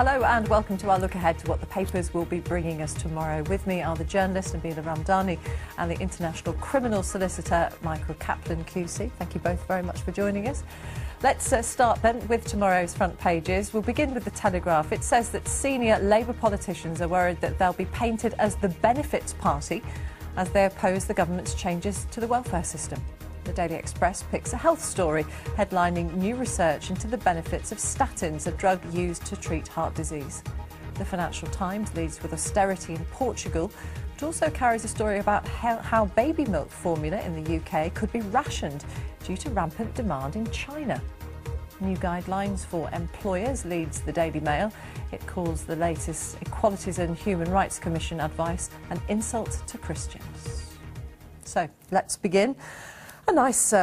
Hello and welcome to our look ahead to what the papers will be bringing us tomorrow. With me are the journalist Nabila Ramdani and the international criminal solicitor Michael Caplan QC. Thank you both very much for joining us. Let's start then with tomorrow's front pages. We'll begin with the Telegraph. It says that senior Labour politicians are worried that they'll be painted as the benefits party as they oppose the government's changes to the welfare system. The Daily Express picks a health story headlining new research into the benefits of statins, a drug used to treat heart disease. The Financial Times leads with austerity in Portugal, but also carries a story about how baby milk formula in the UK could be rationed due to rampant demand in China. New guidelines for employers leads the Daily Mail. It calls the latest Equalities and Human Rights Commission advice an insult to Christians. So let's begin. A nice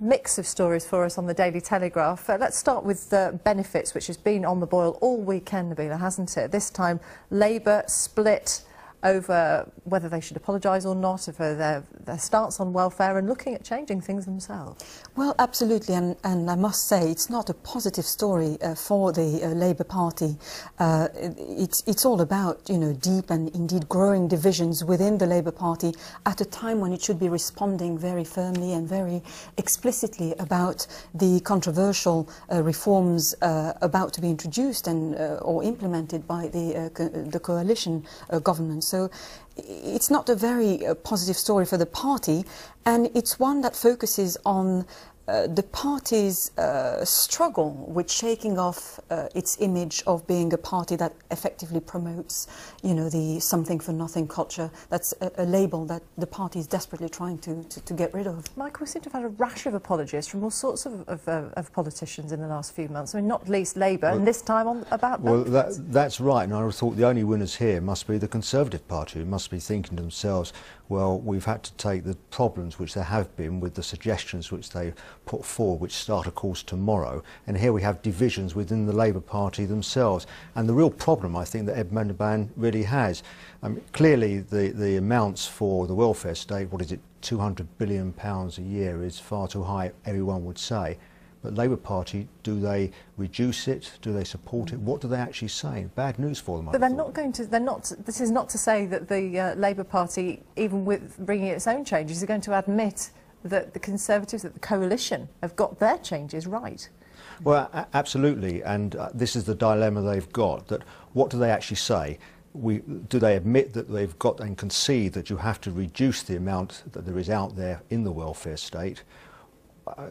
mix of stories for us on the Daily Telegraph. Let's start with the benefits, which has been on the boil all weekend, Nabila, hasn't it? This time, Labour split over whether they should apologise or not, over their stance on welfare and looking at changing things themselves. Well, absolutely, and I must say it's not a positive story for the Labour Party. It's all about, deep and indeed growing divisions within the Labour Party at a time when it should be responding very firmly and very explicitly about the controversial reforms about to be introduced and or implemented by the coalition government. So it's not a very positive story for the party, and it's one that focuses on the party's struggle with shaking off its image of being a party that effectively promotes, the something for nothing culture. That's a label that the party is desperately trying to get rid of. Michael, we seem to have had a rash of apologies from all sorts of politicians in the last few months. I mean, not least Labour, and this time about benefits. Well, that's right, and I thought the only winners here must be the Conservative Party, who must be thinking to themselves, well, we've had to take the problems which there have been with the suggestions which they put forward, which start, of course, tomorrow. And here we have divisions within the Labour Party themselves. And the real problem, I think, that Ed Miliband really has, clearly the amounts for the welfare state, what is it, £200 billion a year, is far too high, everyone would say. But Labour Party, do they reduce it? Do they support it? What do they actually say? Bad news for them. But they're not going to. They're not. This is not to say that the Labour Party, even with bringing its own changes, are going to admit that the Conservatives, that the coalition, have got their changes right. Well, absolutely, and this is the dilemma they've got. That what do they actually say? Do they admit that they've got and concede that you have to reduce the amount that there is out there in the welfare state?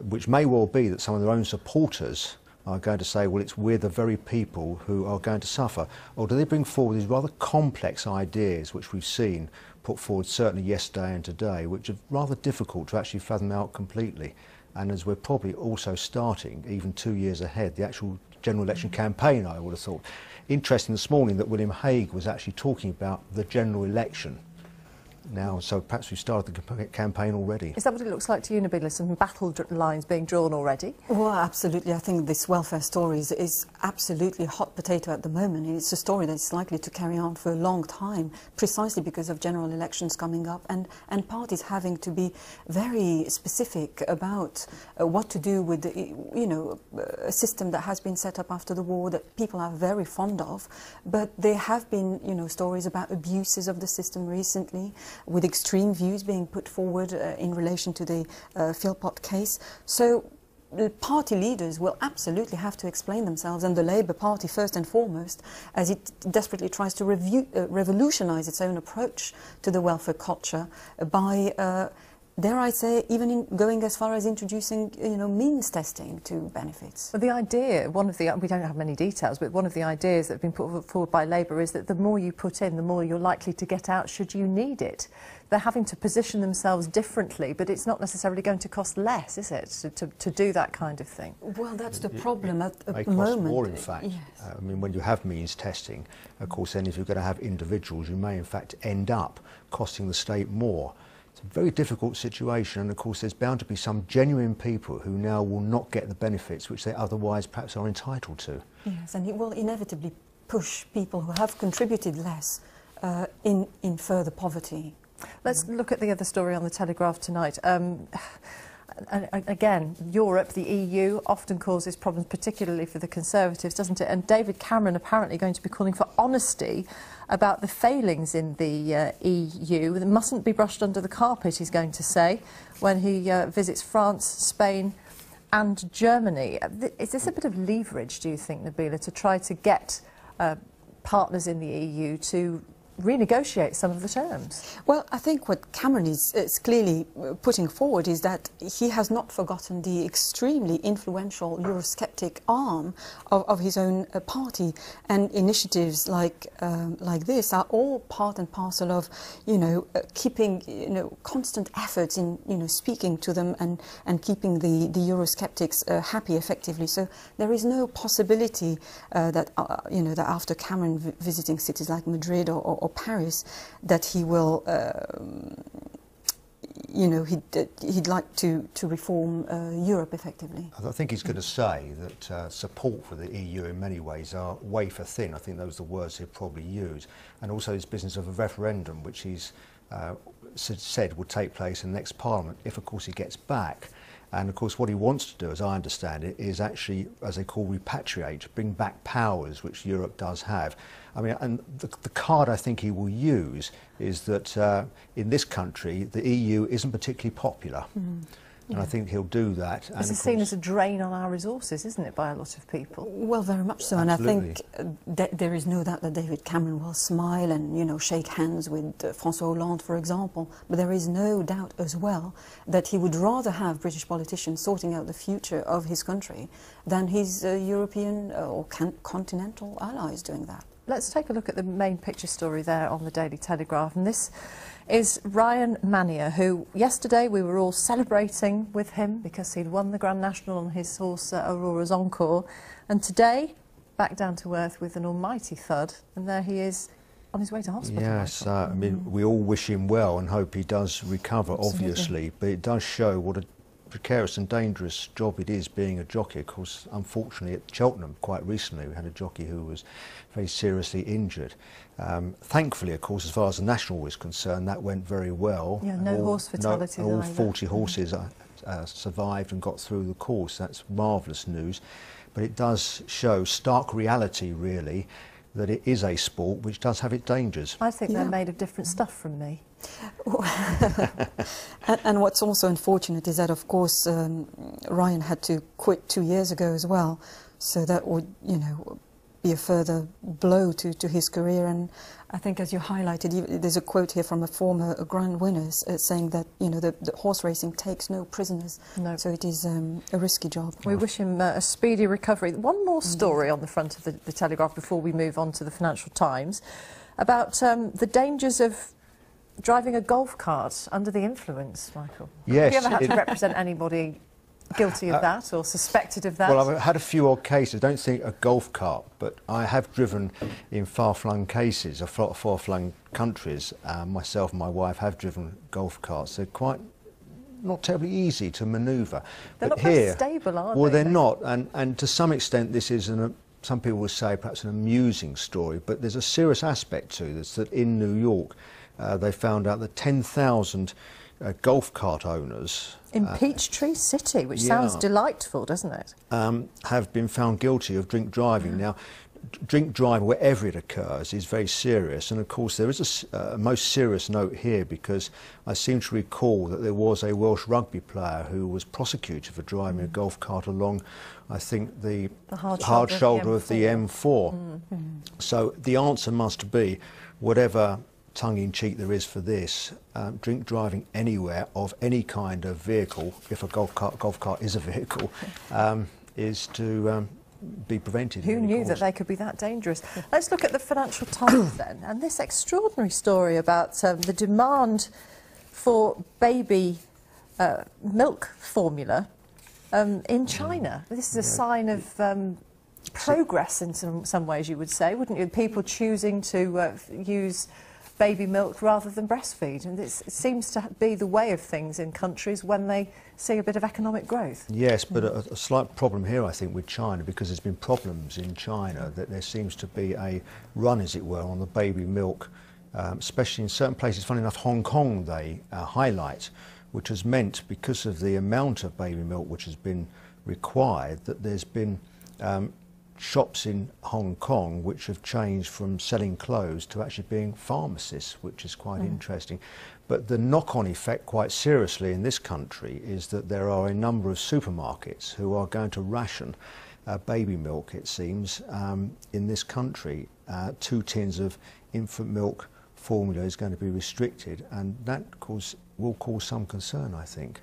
Which may well be that some of their own supporters are going to say, well, we're the very people who are going to suffer. Or do they bring forward these rather complex ideas which we've seen put forward certainly yesterday and today, which are rather difficult to actually fathom out completely? And as we're probably also starting, even 2 years ahead, the actual general election campaign, I would have thought. Interesting this morning that William Hague was actually talking about the general election now, so perhaps we've started the campaign already. Is that what it looks like to you, Nabila? Some battle lines being drawn already? Well, absolutely. I think this welfare story is absolutely hot potato at the moment. It's a story that's likely to carry on for a long time, precisely because of general elections coming up and parties having to be very specific about what to do with, a system that has been set up after the war that people are very fond of. But there have been, stories about abuses of the system recently, with extreme views being put forward in relation to the Philpott case. So the party leaders will absolutely have to explain themselves, and the Labour Party first and foremost, as it desperately tries to revolutionise its own approach to the welfare culture by dare I say, even going as far as introducing, means testing to benefits. Well, the idea, we don't have many details, but one of the ideas that have been put forward by Labour is that the more you put in, the more you're likely to get out should you need it. They're having to position themselves differently, but it's not necessarily going to cost less, is it, to do that kind of thing? Well, that's the problem at the moment. It may cost more, in fact. Yes. When you have means testing, of course, then if you're going to have individuals, you may in fact end up costing the state more. It's a very difficult situation, and of course there's bound to be some genuine people who now will not get the benefits which they otherwise perhaps are entitled to. Yes, and it will inevitably push people who have contributed less in further poverty. Let's look at the other story on the Telegraph tonight. And again, Europe, the EU, often causes problems, particularly for the Conservatives, doesn't it? And David Cameron apparently going to be calling for honesty about the failings in the EU. That mustn't be brushed under the carpet, he's going to say, when he visits France, Spain and Germany. Is this a bit of leverage, do you think, Nabila, to try to get partners in the EU to renegotiate some of the terms? Well, I think what Cameron is clearly putting forward is that he has not forgotten the extremely influential Eurosceptic arm of his own party, and initiatives like this are all part and parcel of, keeping, constant efforts in, speaking to them and keeping the Eurosceptics happy effectively. So there is no possibility that, that after Cameron visiting cities like Madrid or Paris, that he will, he'd like to reform Europe effectively. I think he's going to say that support for the EU in many ways are wafer thin. I think those are the words he'll probably use. And also his business of a referendum, which he's said will take place in the next Parliament, if of course he gets back. And of course what he wants to do, as I understand it, is actually, as they call, repatriate, bring back powers which Europe does have. I mean, and the card I think he will use is that in this country the EU isn't particularly popular. And I think he'll do that. This is seen as a drain on our resources, isn't it, by a lot of people? Well, very much so. Absolutely. And I think there is no doubt that David Cameron will smile and, shake hands with François Hollande, for example. But there is no doubt as well that he would rather have British politicians sorting out the future of his country than his European or continental allies doing that. Let's take a look at the main picture story there on the Daily Telegraph. And this is Ryan Manea, who yesterday we were all celebrating with him because he'd won the Grand National on his horse Aurora's Encore. And today, back down to earth with an almighty thud. And there he is on his way to hospital. Yes, I mean, we all wish him well and hope he does recover, obviously. But it does show what a precarious and dangerous job it is being a jockey. Of course, unfortunately at Cheltenham quite recently we had a jockey who was very seriously injured. Thankfully, of course, as far as the national was concerned, that went very well. Yeah, no horse fatalities. All 40 horses survived and got through the course. That's marvellous news. But it does show stark reality, really, that it is a sport which does have its dangers. I think they're made of different stuff from me. And what's also unfortunate is that, of course, Ryan had to quit 2 years ago as well, so that would, be a further blow to his career. And I think, as you highlighted, there's a quote here from a former grand winner saying that, the horse racing takes no prisoners, so it is a risky job. We wish him a speedy recovery. One more story on the front of the Telegraph before we move on to the Financial Times about the dangers of driving a golf cart under the influence, Michael. Yes. Have you ever had to represent anybody guilty of that or suspected of that? Well, I've had a few odd cases. I don't think a golf cart, but I have driven in far-flung cases, or far-flung countries. Myself and my wife have driven golf carts. They're quite not terribly easy to manoeuvre. They're but not here, very stable, are they? Well, they're not, and to some extent this is some people would say perhaps an amusing story, but there's a serious aspect to this, that in New York they found out that 10,000 golf cart owners in Peachtree City, which sounds delightful, doesn't it? Have been found guilty of drink driving. Now, drink driving, wherever it occurs, is very serious. And of course, there is a most serious note here, because I seem to recall that there was a Welsh rugby player who was prosecuted for driving a golf cart along, I think, the hard shoulder of the M4. So the answer must be, whatever tongue-in-cheek there is for this, drink driving anywhere of any kind of vehicle, if a golf cart is a vehicle, is to be prevented. Who knew that they could be that dangerous? Let's look at the Financial Times then, and this extraordinary story about the demand for baby milk formula in China. This is a sign of progress in some ways, you would say, wouldn't you? People choosing to use baby milk rather than breastfeed, and it seems to be the way of things in countries when they see a bit of economic growth. Yes, but a slight problem here, I think, with China, because there's been problems in China, that there seems to be a run, as it were, on the baby milk, especially in certain places. Funny enough, Hong Kong they highlight, which has meant, because of the amount of baby milk which has been required, that there's been shops in Hong Kong which have changed from selling clothes to actually being pharmacists, which is quite interesting. But the knock-on effect, quite seriously, in this country is that there are a number of supermarkets who are going to ration baby milk, it seems, in this country. 2 tins of infant milk formula is going to be restricted, and that will cause some concern, I think,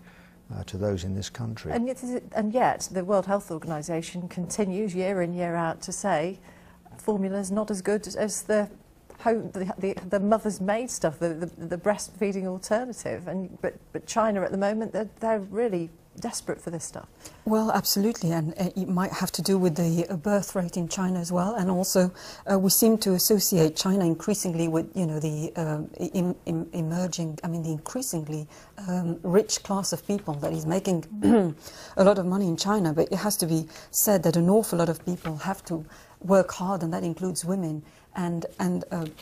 to those in this country. And yet the World Health Organization continues year in, year out to say formula is not as good as the mother's made stuff, the breastfeeding alternative. But China at the moment, they're really desperate for this stuff. Well, absolutely, and it might have to do with the birth rate in China as well, and also we seem to associate China increasingly with, you know, the emerging, I mean, the increasingly rich class of people that is making a lot of money in China. But it has to be said that an awful lot of people have to work hard, and that includes women, and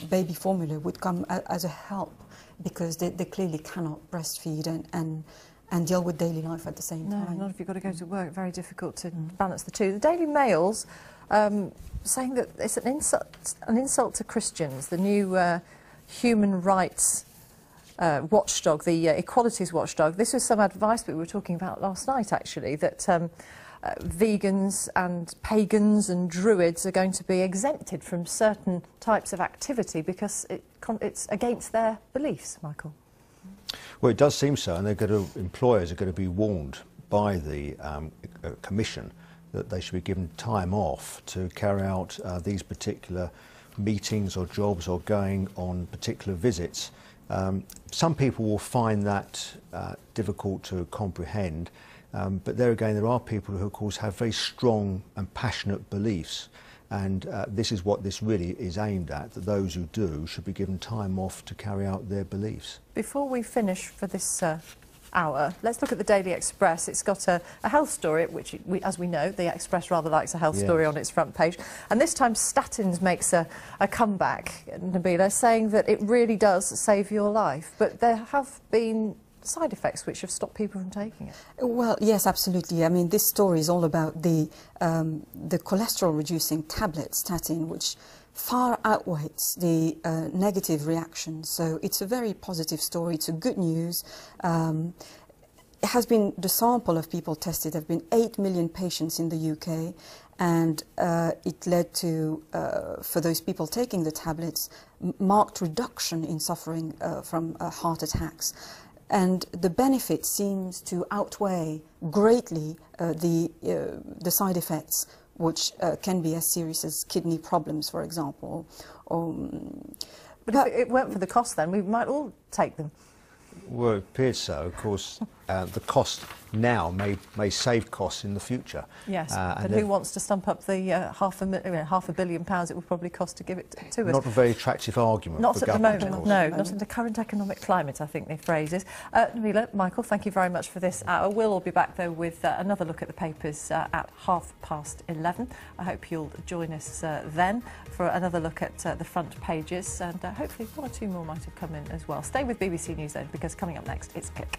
baby formula would come as a help, because they clearly cannot breastfeed and deal with daily life at the same time. No, not if you've got to go to work. Very difficult to balance the two. The Daily Mail's saying that it's an insult to Christians. The new human rights watchdog, the Equalities watchdog. This was some advice that we were talking about last night, actually, that vegans and pagans and druids are going to be exempted from certain types of activity because it's against their beliefs, Michael. Well, it does seem so, and employers are going to be warned by the Commission that they should be given time off to carry out these particular meetings or jobs or going on particular visits. Some people will find that difficult to comprehend, but there again, there are people who, of course, have very strong and passionate beliefs. And this is what this really is aimed at, that those who do should be given time off to carry out their beliefs. Before we finish for this hour, let's look at the Daily Express. It's got a health story, which, as we know, the Express rather likes a health story on its front page. And this time statins makes a comeback, Nabila, saying that it really does save your life. But there have been side effects which have stopped people from taking it. Well, yes, absolutely. I mean, this story is all about the cholesterol-reducing tablet statin, which far outweighs the negative reactions. So it's a very positive story. It's a good news. It has been the sample of people tested. There have been 8 million patients in the UK, and it led to, for those people taking the tablets, marked reduction in suffering from heart attacks. And the benefit seems to outweigh greatly the side effects, which can be as serious as kidney problems, for example. But if it weren't for the cost, then we might all take them. Well, it appears so. Of course, the cost now may save costs in the future. Yes, but who wants to stump up the £500 million it would probably cost to give it to us? Not a very attractive argument. Not for at the moment, no, not in the current economic climate, I think the phrase is. Nabila, Michael, thank you very much for this hour. We'll all be back, though, with another look at the papers at 11:30. I hope you'll join us then for another look at the front pages, and hopefully 1 or 2 more might have come in as well. Stay with BBC News, though, because coming up next, it's Pick.